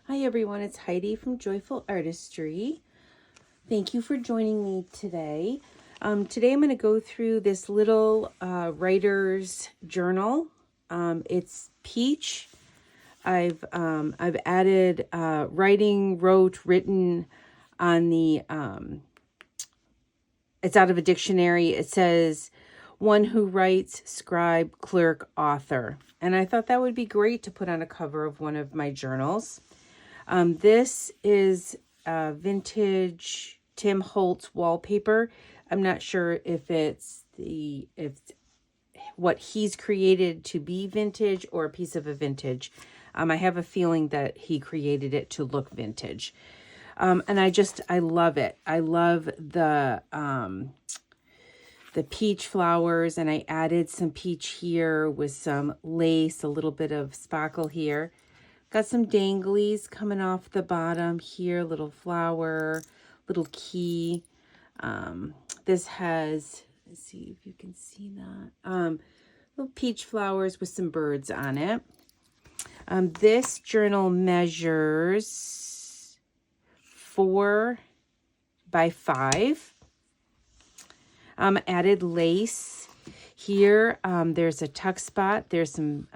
Hi everyone, it's Heidi from Joyful Artistry. Thank you for joining me today. Today I'm going to go through this little writer's journal. It's peach. I've added written on the, it's out of a dictionary. It says one who writes, scribe, clerk, author. And I thought that would be great to put on a cover of one of my journals. This is vintage Tim Holtz wallpaper. I'm not sure if it's what he's created to be vintage or a piece of a vintage. I have a feeling that he created it to look vintage. And I love it. I love the peach flowers, and I added some peach here with some lace, a little bit of sparkle here. Got some danglies coming off the bottom here, little flower, little key. This has, let's see if you can see that, little peach flowers with some birds on it. This journal measures 4 by 5. Added lace here. There's a tuck spot. There's some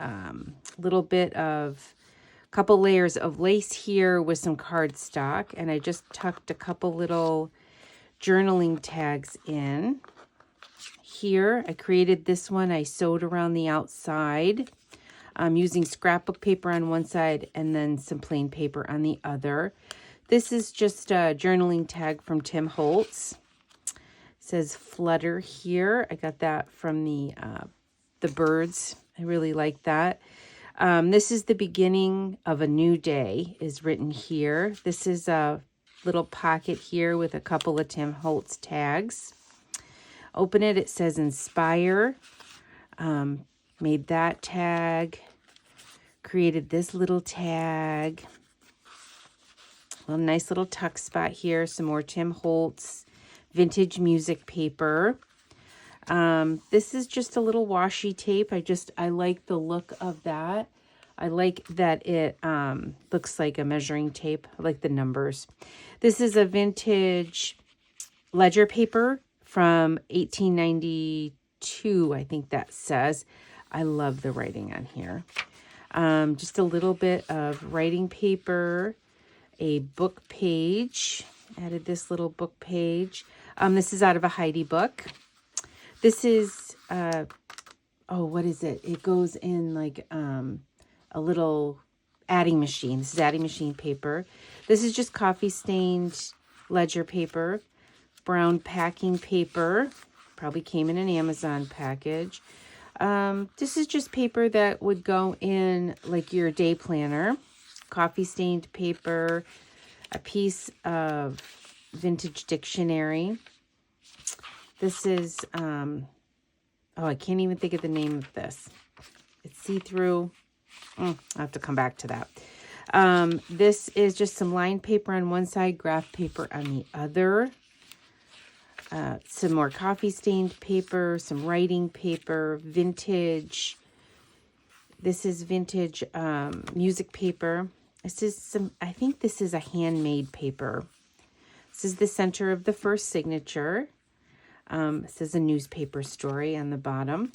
little bit of couple layers of lace here with some cardstock, and I just tucked a couple little journaling tags in. Here, I created this one. I sewed around the outside using scrapbook paper on one side and then some plain paper on the other. This is just a journaling tag from Tim Holtz. It says Flutter here. I got that from the birds. I really like that. This is the beginning of a new day is written here. This is a little pocket here with a couple of Tim Holtz tags. Open it. It says Inspire. Made that tag. Created this little tag. A nice little tuck spot here. Some more Tim Holtz vintage music paper. This is just a little washi tape. I like the look of that. I like that it looks like a measuring tape. I like the numbers. This is a vintage ledger paper from 1892, I think that says. I love the writing on here. Just a little bit of writing paper, a book page. Added this little book page. This is out of a Heidi book. This is, what is it? It goes in like a little adding machine. This is adding machine paper. This is just coffee stained ledger paper, brown packing paper. Probably came in an Amazon package. This is just paper that would go in like your day planner. Coffee stained paper, a piece of vintage dictionary. This is, I can't even think of the name of this. It's see-through. I'll have to come back to that. This is just some lined paper on one side, graph paper on the other. Some more coffee stained paper, some writing paper, vintage. This is vintage music paper. I think this is a handmade paper. This is the center of the first signature. It says a newspaper story on the bottom.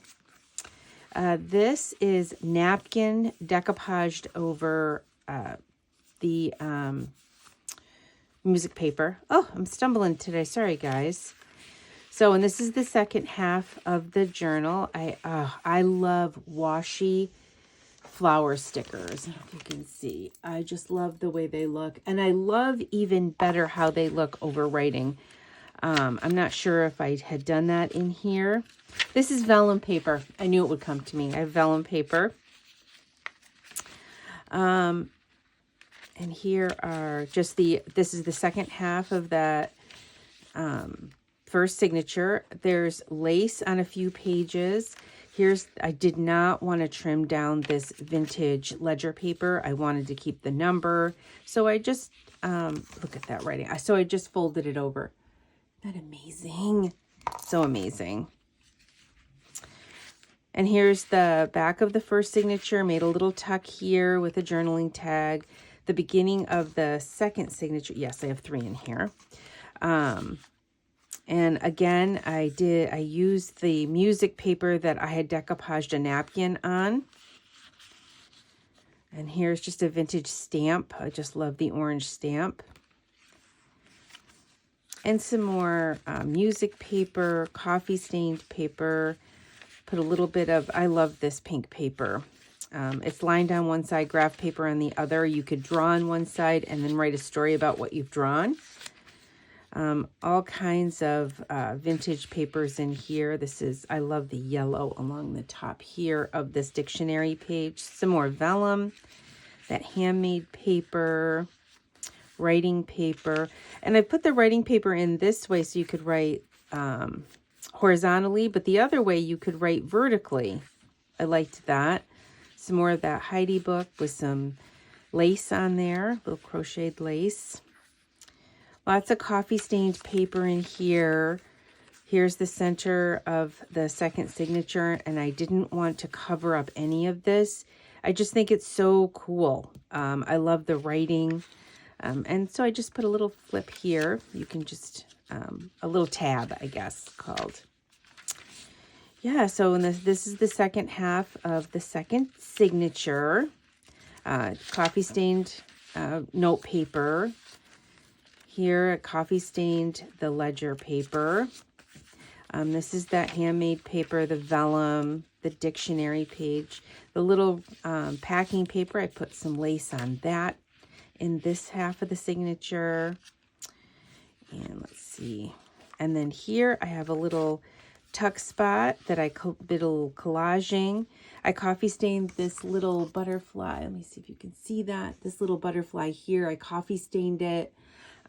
This is napkin decoupaged over the music paper. Oh, I'm stumbling today. Sorry, guys. So, and this is the second half of the journal. I love washi flower stickers. If you can see, I just love the way they look. And I love even better how they look over writing. I'm not sure if I had done that in here. This is vellum paper. I knew it would come to me. I have vellum paper. And here are just this is the second half of that first signature. There's lace on a few pages. I did not want to trim down this vintage ledger paper. I wanted to keep the number. So I just, look at that writing. So I just folded it over. Isn't that amazing? So amazing. And here's the back of the first signature. Made a little tuck here with a journaling tag. the beginning of the second signature. Yes, I have 3 in here. And again, I used the music paper that I had decoupaged a napkin on. And here's just a vintage stamp. I just love the orange stamp. And some more music paper, coffee stained paper. Put a little bit of, I love this pink paper. It's lined on one side, graph paper on the other. You could draw on one side and then write a story about what you've drawn. All kinds of vintage papers in here. I love the yellow along the top here of this dictionary page. Some more vellum, that handmade paper, writing paper. And I put the writing paper in this way so you could write horizontally, but the other way you could write vertically. I liked that. Some more of that Heidi book with some lace on there, little crocheted lace. Lots of coffee stained paper in here. Here's the center of the second signature, and I didn't want to cover up any of this. I just think it's so cool. I love the writing. And so I just put a little flip here. You can just, a little tab, I guess, called. Yeah, so this is the second half of the second signature. Coffee stained note paper. Here, coffee stained the ledger paper. This is that handmade paper, the vellum, the dictionary page. The little packing paper, I put some lace on that in this half of the signature. And let's see. And then here I have a little tuck spot that I did a little collaging. I coffee stained this little butterfly. Let me see if you can see that. This little butterfly here, I coffee stained it.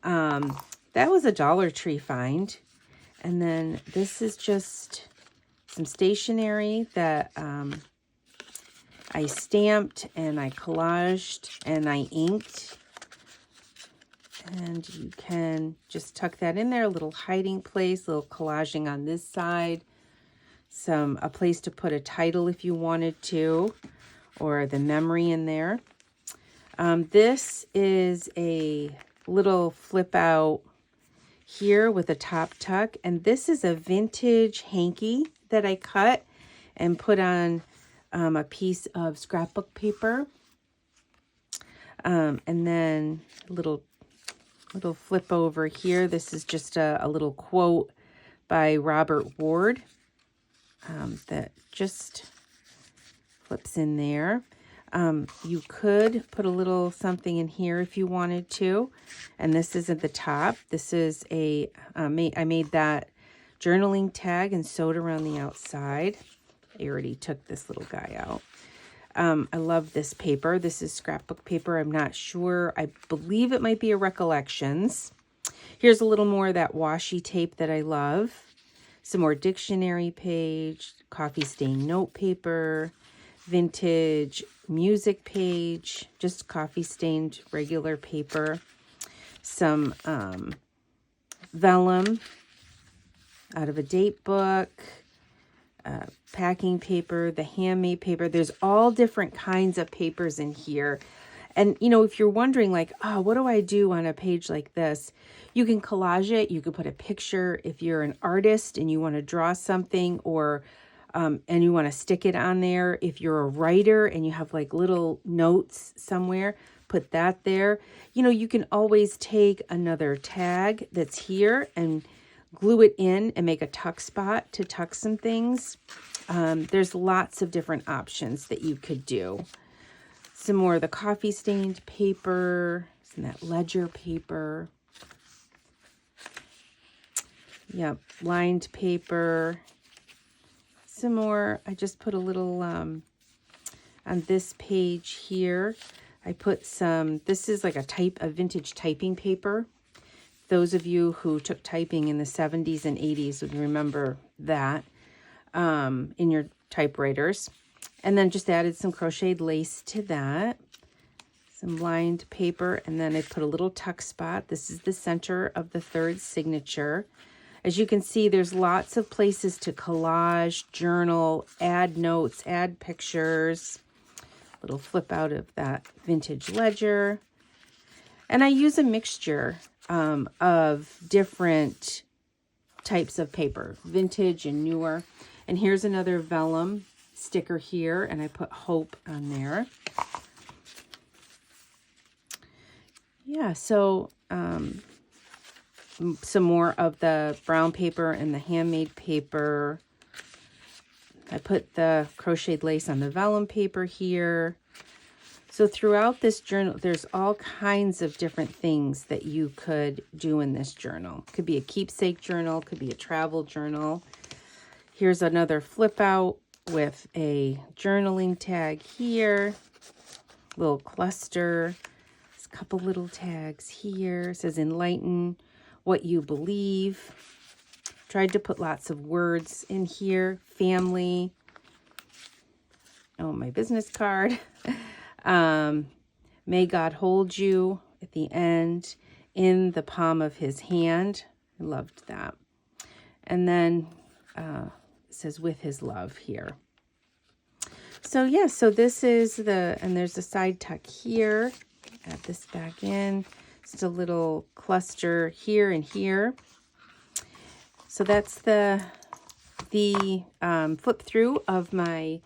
That was a Dollar Tree find. And then this is just some stationery that I stamped and I collaged and I inked. And you can just tuck that in there, a little hiding place, a little collaging on this side. A place to put a title if you wanted to, or the memory in there. This is a little flip out here with a top tuck, and this is a vintage hanky that I cut and put on a piece of scrapbook paper, and then a little flip over here. This is just a little quote by Robert Ward that just flips in there. You could put a little something in here if you wanted to. And this is at the top. This is I made that journaling tag and sewed around the outside. I already took this little guy out. I love this paper. This is scrapbook paper. I'm not sure. I believe it might be a Recollections. Here's a little more of that washi tape that I love. Some more dictionary page, coffee stained note paper, vintage music page, just coffee stained regular paper, some vellum out of a date book, packing paper, the handmade paper. There's all different kinds of papers in here. And, you know, if you're wondering like, oh, what do I do on a page like this? You can collage it. You can put a picture if you're an artist and you want to draw something, or and you want to stick it on there. If you're a writer and you have like little notes somewhere, put that there. You know, you can always take another tag that's here and glue it in and make a tuck spot to tuck some things. There's lots of different options that you could do. Some more of the coffee stained paper, some of that ledger paper. Yep, lined paper. Some more, I just put a little, on this page here, I put some, this is like a vintage typing paper. Those of you who took typing in the 70s and 80s would remember that in your typewriters. And then just added some crocheted lace to that. Some lined paper, and then I put a little tuck spot. This is the center of the third signature. As you can see, there's lots of places to collage, journal, add notes, add pictures. Little flip out of that vintage ledger. And I use a mixture of different types of paper, vintage and newer. And here's another vellum sticker here, and I put hope on there. Yeah, so some more of the brown paper and the handmade paper. I put the crocheted lace on the vellum paper here. So throughout this journal, there's all kinds of different things that you could do in this journal. Could be a keepsake journal, could be a travel journal. Here's another flip out with a journaling tag here. Little cluster. There's a couple little tags here. It says enlighten what you believe. Tried to put lots of words in here. Family. Oh, my business card. May God hold you at the end in the palm of his hand. I loved that. And then it says with his love here. So yeah, so this is and there's a side tuck here. Add this back in. Just a little cluster here and here. So that's the flip through of my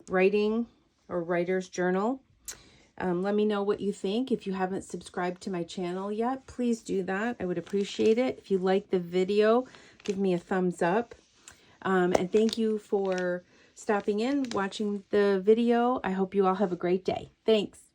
writing or writer's journal. Let me know what you think. If you haven't subscribed to my channel yet, please do that. I would appreciate it. If you like the video, give me a thumbs up. And thank you for stopping in, watching the video. I hope you all have a great day. Thanks.